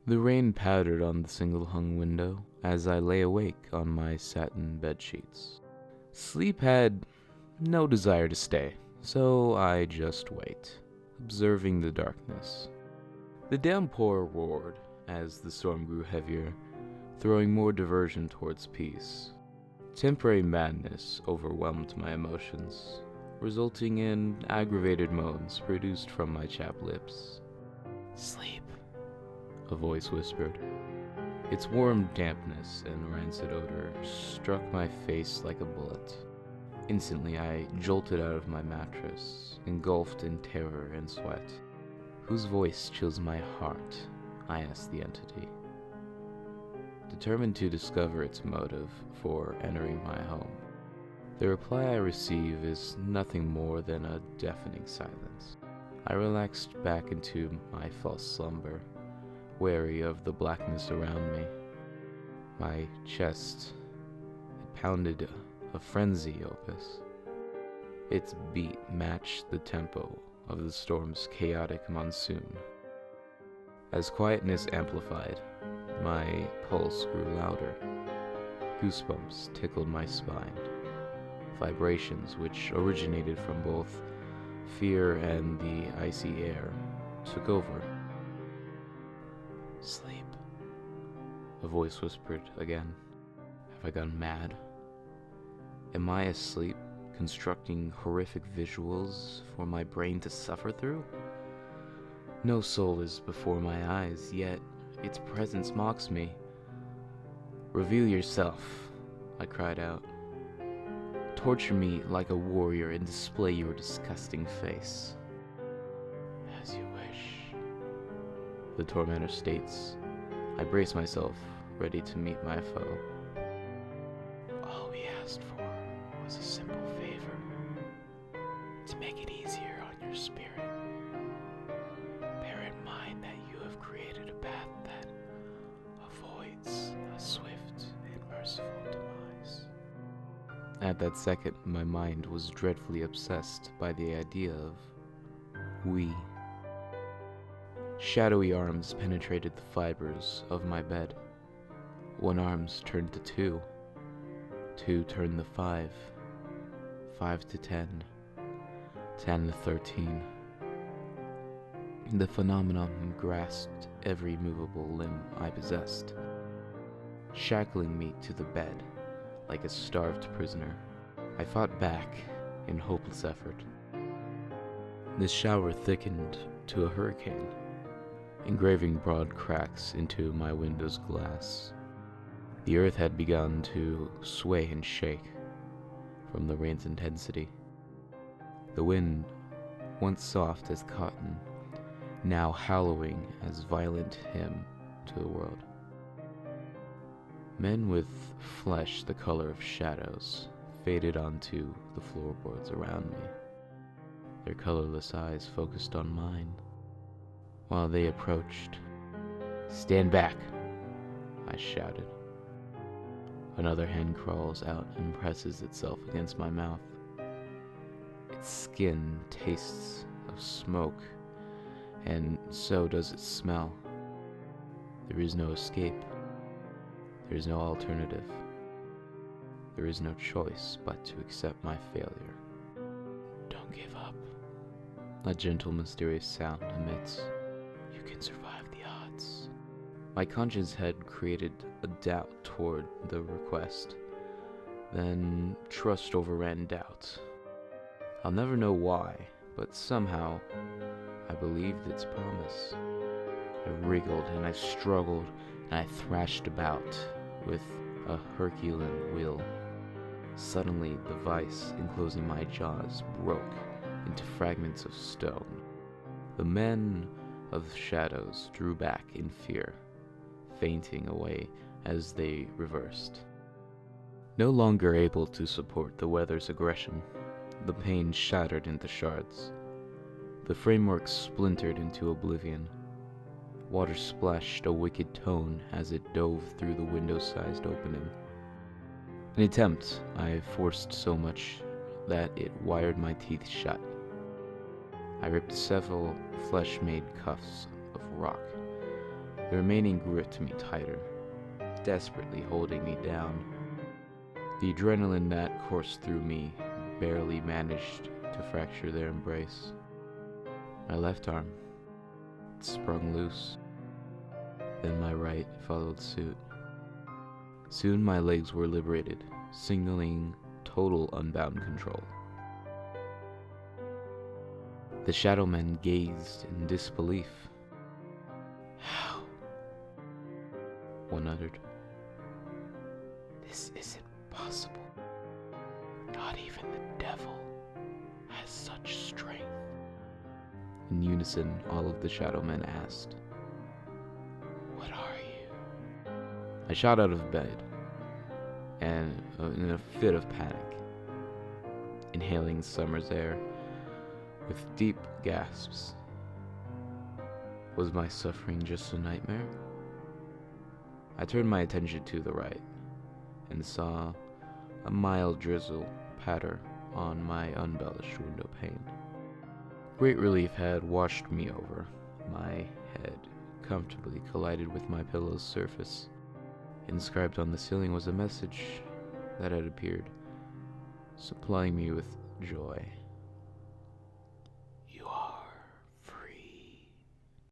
The rain powdered on the single-hung window as I lay awake on my satin bedsheets. Sleep had no desire to stay, so I just wait, observing the darkness. The downpour roared as the storm grew heavier, throwing more diversion towards peace. Temporary madness overwhelmed my emotions, resulting in aggravated moans produced from my chapped lips. "Sleep," a voice whispered. Its warm dampness and rancid odor struck my face like a bullet. Instantly, I jolted out of my mattress, engulfed in terror and sweat. "Whose voice chills my heart?" I asked the entity, determined to discover its motive for entering my home. The reply I receive is nothing more than a deafening silence. I relaxed back into my false slumber, wary of the blackness around me. My chest had pounded a frenzy opus. Its beat matched the tempo of the storm's chaotic monsoon. As quietness amplified, my pulse grew louder. Goosebumps tickled my spine. Vibrations which originated from both fear and the icy air took over. "Sleep," a voice whispered again. Have I gone mad? Am I asleep, constructing horrific visuals for my brain to suffer through? No soul is before my eyes, yet its presence mocks me. "Reveal yourself," I cried out. "Torture me like a warrior and display your disgusting face." "As you wish," the tormentor states. I brace myself, ready to meet my foe. "All we asked for was a simple favor, to make it easier on your spirit. Bear in mind that you have created a path that avoids a swift and merciful demise." At that second, my mind was dreadfully obsessed by the idea of we. Shadowy arms penetrated the fibers of my bed. One arms turned to two. Two turned to five. 5 to 10. 10 to 13. The phenomenon grasped every movable limb I possessed, shackling me to the bed like a starved prisoner. I fought back in hopeless effort. The shower thickened to a hurricane, engraving broad cracks into my window's glass. The earth had begun to sway and shake from the rain's intensity. The wind, once soft as cotton, now howling as violent hymn to the world. Men with flesh the color of shadows faded onto the floorboards around me, their colorless eyes focused on mine. While they approached, "Stand back," I shouted. Another hand crawls out and presses itself against my mouth. Its skin tastes of smoke, and so does its smell. There is no escape. There is no alternative. There is no choice but to accept my failure. "Don't give up," a gentle, mysterious sound emits. "You can survive the odds." My conscience had created a doubt toward the request. Then trust overran doubt. I'll never know why, but somehow I believed its promise. I wriggled and I struggled and I thrashed about with a Herculean will. Suddenly, the vice enclosing my jaws broke into fragments of stone. The men of the shadows drew back in fear, fainting away as they reversed. No longer able to support the weather's aggression, the pane shattered into shards. The framework splintered into oblivion. Water splashed a wicked tone as it dove through the window-sized opening. In attempt, I forced so much that it wired my teeth shut. I ripped several flesh-made cuffs of rock The remaining gripped me tighter, desperately holding me down. The adrenaline that coursed through me barely managed to fracture their embrace. My left arm sprung loose, then my right followed suit. Soon my legs were liberated, signaling total unbound control. The Shadowmen gazed in disbelief. "How?" one uttered. "This isn't possible. Not even the devil has such strength." In unison, all of the Shadowmen asked, "What are you?" I shot out of bed, and in a fit of panic, inhaling summer's air with deep gasps. Was my suffering just a nightmare? I turned my attention to the right, and saw a mild drizzle patter on my unembellished window pane. Great relief had washed me over. My head comfortably collided with my pillow's surface. Inscribed on the ceiling was a message that had appeared, supplying me with joy.